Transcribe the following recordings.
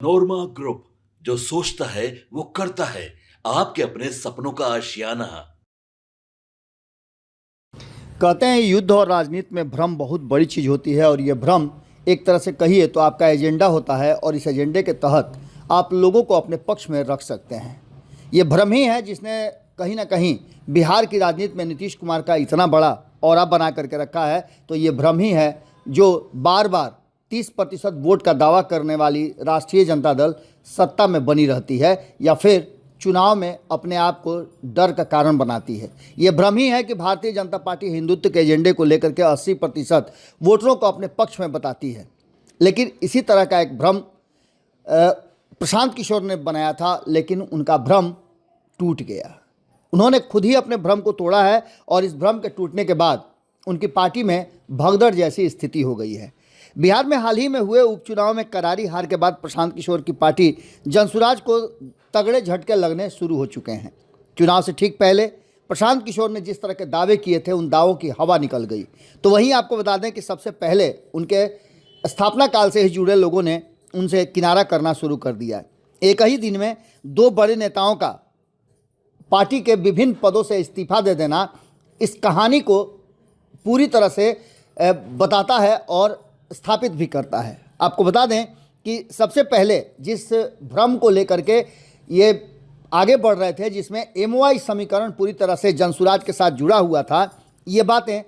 नोरमा group, जो सोचता है वो करता है। आपके अपने सपनों का आशियाना। कहते हैं युद्ध और राजनीति में भ्रम बहुत बड़ी चीज़ होती है और ये भ्रम एक तरह से कहिए तो आपका एजेंडा होता है और इस एजेंडे के तहत आप लोगों को अपने पक्ष में रख सकते हैं। ये भ्रम ही है जिसने कहीं ना कहीं बिहार की राजनीति में नीतीश कुमार का इतना बड़ा औरा बना करके रखा है। तो ये भ्रम ही है जो बार बार 30% वोट का दावा करने वाली राष्ट्रीय जनता दल सत्ता में बनी रहती है या फिर चुनाव में अपने आप को डर का कारण बनाती है। ये भ्रम ही है कि भारतीय जनता पार्टी हिंदुत्व के एजेंडे को लेकर के 80% वोटरों को अपने पक्ष में बताती है। लेकिन इसी तरह का एक भ्रम प्रशांत किशोर ने बनाया था, लेकिन उनका भ्रम टूट गया। उन्होंने खुद ही अपने भ्रम को तोड़ा है और इस भ्रम के टूटने के बाद उनकी पार्टी में भगदड़ जैसी स्थिति हो गई है। बिहार में हाल ही में हुए उपचुनाव में करारी हार के बाद प्रशांत किशोर की पार्टी जनसुराज को तगड़े झटके लगने शुरू हो चुके हैं। चुनाव से ठीक पहले प्रशांत किशोर ने जिस तरह के दावे किए थे, उन दावों की हवा निकल गई। तो वहीं आपको बता दें कि सबसे पहले उनके स्थापना काल से ही जुड़े लोगों ने उनसे किनारा करना शुरू कर दिया। एक ही दिन में दो बड़े नेताओं का पार्टी के विभिन्न पदों से इस्तीफा दे देना इस कहानी को पूरी तरह से बताता है और स्थापित भी करता है। आपको बता दें कि सबसे पहले जिस भ्रम को लेकर के ये आगे बढ़ रहे थे, जिसमें एमओआई समीकरण पूरी तरह से जनसुराज के साथ जुड़ा हुआ था, ये बातें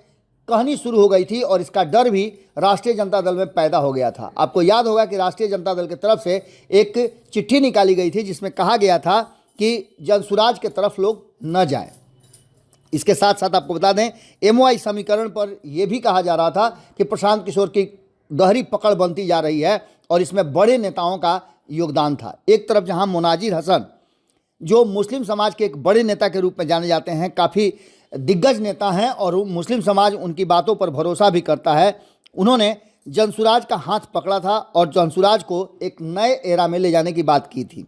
कहनी शुरू हो गई थी और इसका डर भी राष्ट्रीय जनता दल में पैदा हो गया था। आपको याद होगा कि राष्ट्रीय जनता दल की तरफ से एक चिट्ठी निकाली गई थी जिसमें कहा गया था कि जनसुराज के तरफ लोग न जाएं। इसके साथ साथ आपको बता दें एमओआई समीकरण पर यह भी कहा जा रहा था कि प्रशांत किशोर की गहरी पकड़ बनती जा रही है और इसमें बड़े नेताओं का योगदान था। एक तरफ जहां मुनाजिर हसन, जो मुस्लिम समाज के एक बड़े नेता के रूप में जाने जाते हैं, काफ़ी दिग्गज नेता हैं और मुस्लिम समाज उनकी बातों पर भरोसा भी करता है, उन्होंने जनसुराज का हाथ पकड़ा था और जनसुराज को एक नए एरा में ले जाने की बात की थी।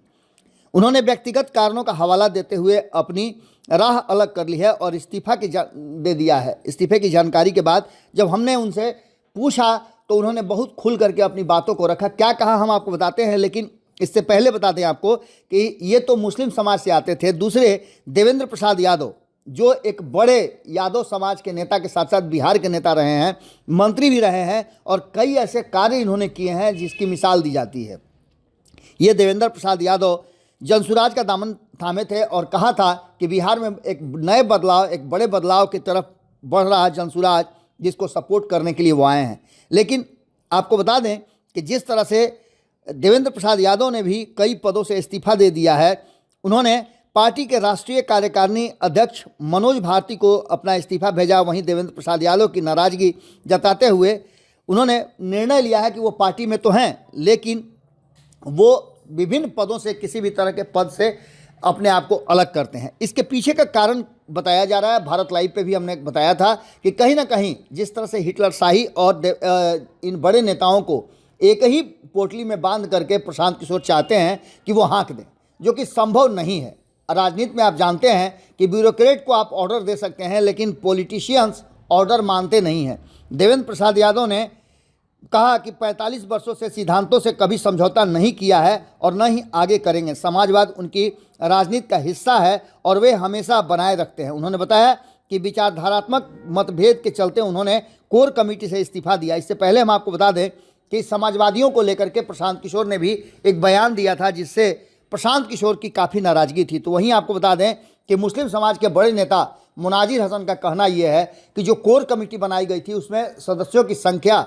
उन्होंने व्यक्तिगत कारणों का हवाला देते हुए अपनी राह अलग कर ली है और दे दिया है। इस्तीफे की जानकारी के बाद जब हमने उनसे पूछा तो उन्होंने बहुत खुल करके अपनी बातों को रखा। क्या कहा हम आपको बताते हैं, लेकिन इससे पहले बता दें आपको कि ये तो मुस्लिम समाज से आते थे। दूसरे देवेंद्र प्रसाद यादव, जो एक बड़े यादव समाज के नेता के साथ साथ बिहार के नेता रहे हैं, मंत्री भी रहे हैं और कई ऐसे कार्य इन्होंने किए हैं जिसकी मिसाल दी जाती है। ये देवेंद्र प्रसाद यादव जनसुराज का दामन थामे थे और कहा था कि बिहार में एक नए बदलाव, एक बड़े बदलाव की तरफ बढ़ रहा है जनसुराज, जिसको सपोर्ट करने के लिए वो आए हैं। लेकिन आपको बता दें कि जिस तरह से देवेंद्र प्रसाद यादव ने भी कई पदों से इस्तीफा दे दिया है, उन्होंने पार्टी के राष्ट्रीय कार्यकारिणी अध्यक्ष मनोज भारती को अपना इस्तीफा भेजा। वहीं देवेंद्र प्रसाद यादव की नाराज़गी जताते हुए उन्होंने निर्णय लिया है कि वो पार्टी में तो हैं, लेकिन वो विभिन्न पदों से किसी भी तरह के पद से अपने आप को अलग करते हैं। इसके पीछे का कारण बताया जा रहा है। भारत लाइव पे भी हमने बताया था कि कहीं ना कहीं जिस तरह से हिटलर शाही और इन बड़े नेताओं को एक ही पोटली में बांध करके प्रशांत किशोर चाहते हैं कि वो हाँक दें, जो कि संभव नहीं है। राजनीति में आप जानते हैं कि ब्यूरोक्रेट को आप ऑर्डर दे सकते हैं, लेकिन पॉलिटिशियंस ऑर्डर मानते नहीं हैं। देवेंद्र प्रसाद यादव ने कहा कि 45 वर्षों से सिद्धांतों से कभी समझौता नहीं किया है और न ही आगे करेंगे। समाजवाद उनकी राजनीति का हिस्सा है और वे हमेशा बनाए रखते हैं। उन्होंने बताया कि विचारधारात्मक मतभेद के चलते उन्होंने कोर कमेटी से इस्तीफा दिया। इससे पहले हम आपको बता दें कि समाजवादियों को लेकर के प्रशांत किशोर ने भी एक बयान दिया था जिससे प्रशांत किशोर की काफ़ी नाराज़गी थी। तो वहीं आपको बता दें कि मुस्लिम समाज के बड़े नेता मुनाजिर हसन का कहना यह है कि जो कोर कमेटी बनाई गई थी उसमें सदस्यों की संख्या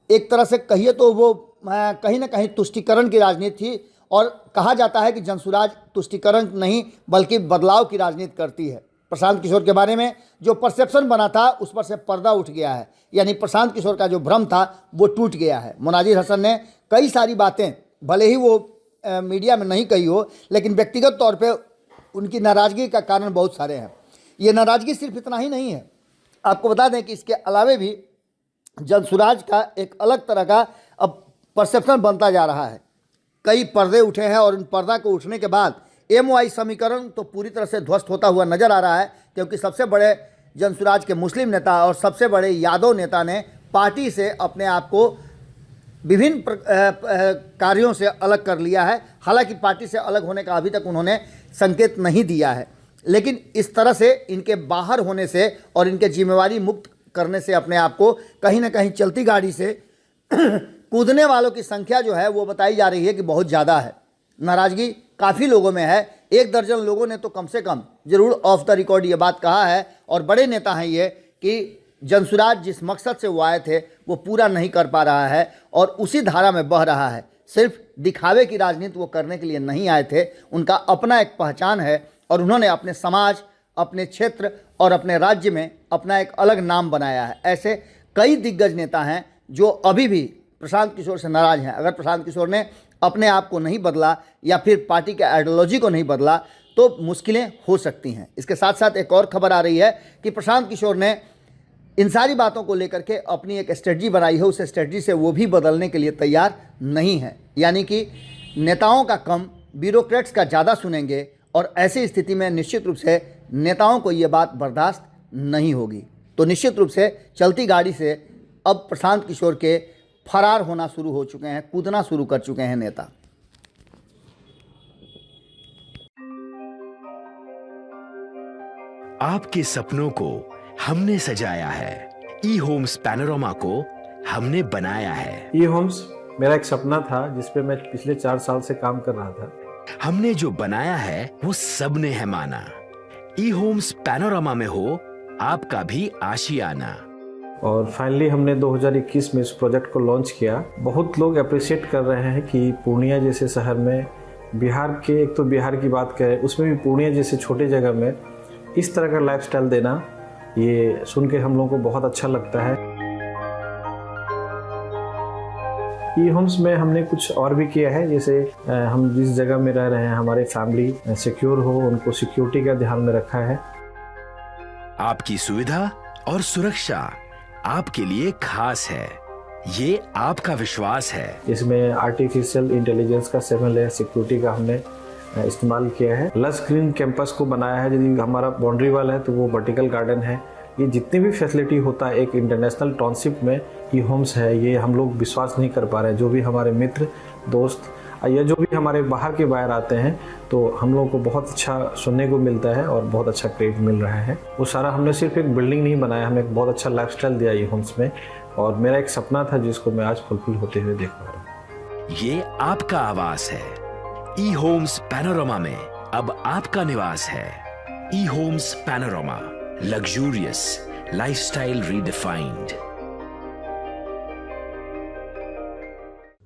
एक तरह से कहिए तो वो कहीं ना कहीं तुष्टीकरण की राजनीति थी और कहा जाता है कि जनसुराज तुष्टीकरण नहीं बल्कि बदलाव की राजनीति करती है। प्रशांत किशोर के बारे में जो परसेप्शन बना था उस पर से पर्दा उठ गया है, यानी प्रशांत किशोर का जो भ्रम था वो टूट गया है। मुनाजिर हसन ने कई सारी बातें भले ही वो मीडिया में नहीं कही हो, लेकिन व्यक्तिगत तौर पे उनकी नाराज़गी का कारण बहुत सारे हैं। ये नाराज़गी सिर्फ इतना ही नहीं है, आपको बता दें कि इसके अलावे भी जनसुराज का एक अलग तरह का अब परसेप्शन बनता जा रहा है। कई पर्दे उठे हैं और उन पर्दा को उठने के बाद एमओआई समीकरण तो पूरी तरह से ध्वस्त होता हुआ नजर आ रहा है, क्योंकि सबसे बड़े जनसुराज के मुस्लिम नेता और सबसे बड़े यादव नेता ने पार्टी से अपने आप को विभिन्न कार्यों से अलग कर लिया है। हालांकि पार्टी से अलग होने का अभी तक उन्होंने संकेत नहीं दिया है, लेकिन इस तरह से इनके बाहर होने से और इनके जिम्मेवारी मुक्त करने से अपने आप को कहीं ना कहीं चलती गाड़ी से कूदने वालों की संख्या जो है वो बताई जा रही है कि बहुत ज़्यादा है। नाराज़गी काफ़ी लोगों में है। 1 दर्जन लोगों ने तो कम से कम जरूर ऑफ द रिकॉर्ड ये बात कहा है, और बड़े नेता हैं ये, कि जनसुराज जिस मकसद से वो आए थे वो पूरा नहीं कर पा रहा है और उसी धारा में बह रहा है। सिर्फ दिखावे की राजनीति वो करने के लिए नहीं आए थे, उनका अपना एक पहचान है और उन्होंने अपने समाज, अपने क्षेत्र और अपने राज्य में अपना एक अलग नाम बनाया है। ऐसे कई दिग्गज नेता हैं जो अभी भी प्रशांत किशोर से नाराज़ हैं। अगर प्रशांत किशोर ने अपने आप को नहीं बदला या फिर पार्टी के आइडियोलॉजी को नहीं बदला तो मुश्किलें हो सकती हैं। इसके साथ साथ एक और खबर आ रही है कि प्रशांत किशोर ने इन सारी बातों को लेकर के अपनी एक स्ट्रेटजी बनाई है, उस स्ट्रेटजी से वो भी बदलने के लिए तैयार नहीं है। यानी कि नेताओं का कम, ब्यूरोक्रेट्स का ज़्यादा सुनेंगे, और ऐसी स्थिति में निश्चित रूप से नेताओं को ये बात बर्दाश्त नहीं होगी। तो निश्चित रूप से चलती गाड़ी से अब प्रशांत किशोर के फरार होना शुरू हो चुके हैं, कूदना शुरू कर चुके हैं नेता। आपके सपनों को हमने सजाया है, ई होम्स पैनोरामा को हमने बनाया है। ई होम्स मेरा एक सपना था जिस पे मैं पिछले 4 साल से काम कर रहा था। हमने जो बनाया है वो सबने है माना। ई होम्स पैनोरामा में हो आपका भी आशियाना। और फाइनली हमने 2021 में इस प्रोजेक्ट को लॉन्च किया। बहुत लोग अप्रिशिएट कर रहे हैं कि पूर्णिया जैसे शहर में, बिहार के, एक तो बिहार की बात करें उसमें भी पूर्णिया जैसे छोटे जगह में इस तरह का लाइफस्टाइल देना, ये सुन के हम लोगों को बहुत अच्छा लगता है। ई होम्स में हमने कुछ और भी किया है, जैसे हम जिस जगह में रह रहे हैं हमारे फैमिली सिक्योर हो, उनको सिक्योरिटी का ध्यान में रखा है। आपकी सुविधा और सुरक्षा आपके लिए खास है, ये आपका विश्वास है। इसमें आर्टिफिशियल इंटेलिजेंस का 7 लेयर सिक्योरिटी का हमने इस्तेमाल किया है। लस ग्रीन कैंपस को बनाया है। यदि हमारा बाउंड्री वाल है तो वो वर्टिकल गार्डन है। ये जितनी भी फैसिलिटी होता है एक इंटरनेशनल टाउनशिप में, ई होम्स है, ये हम लोग विश्वास नहीं कर पा रहे हैं। जो भी हमारे मित्र, दोस्त या जो भी हमारे बाहर के बाहर आते हैं तो हम लोगों को बहुत अच्छा सुनने को मिलता है और बहुत अच्छा क्रेडिट मिल रहा है। वो सारा हमने सिर्फ एक बिल्डिंग नहीं बनाया, हमें एक बहुत अच्छा लाइफस्टाइल दिया ई होम्स में, और मेरा एक सपना था जिसको मैं आज फुलफिल होते हुए देख पा रहा हूँ। ये आपका आवास है। ई होम्स पैनोरामा में अब आपका निवास है। E Homes Panorama, luxurious lifestyle redefined.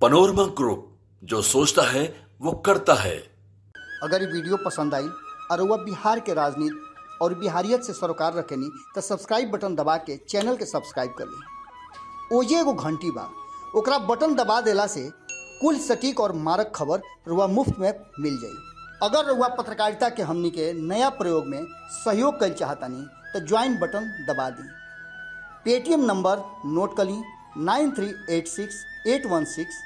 Panorama group, जो सोचता है वो करता है। अगर ये वीडियो पसंद आई और वह बिहार के राजनीति और बिहारियत से सरोकार रखेनी तो सब्सक्राइब बटन दबा के चैनल के सब्सक्राइब कर ली। ओजे एगो घंटी बा, ओकरा बटन दबा देला से कुल सटीक और मारक खबर रुआ मुफ्त में मिल जाई। अगर रुआ पत्रकारिता के हमनी के नया प्रयोग में सहयोग कर चाहतानी तो ज्वाइन बटन दबा दी। पेटीएम नंबर नोट कर ली 9386 816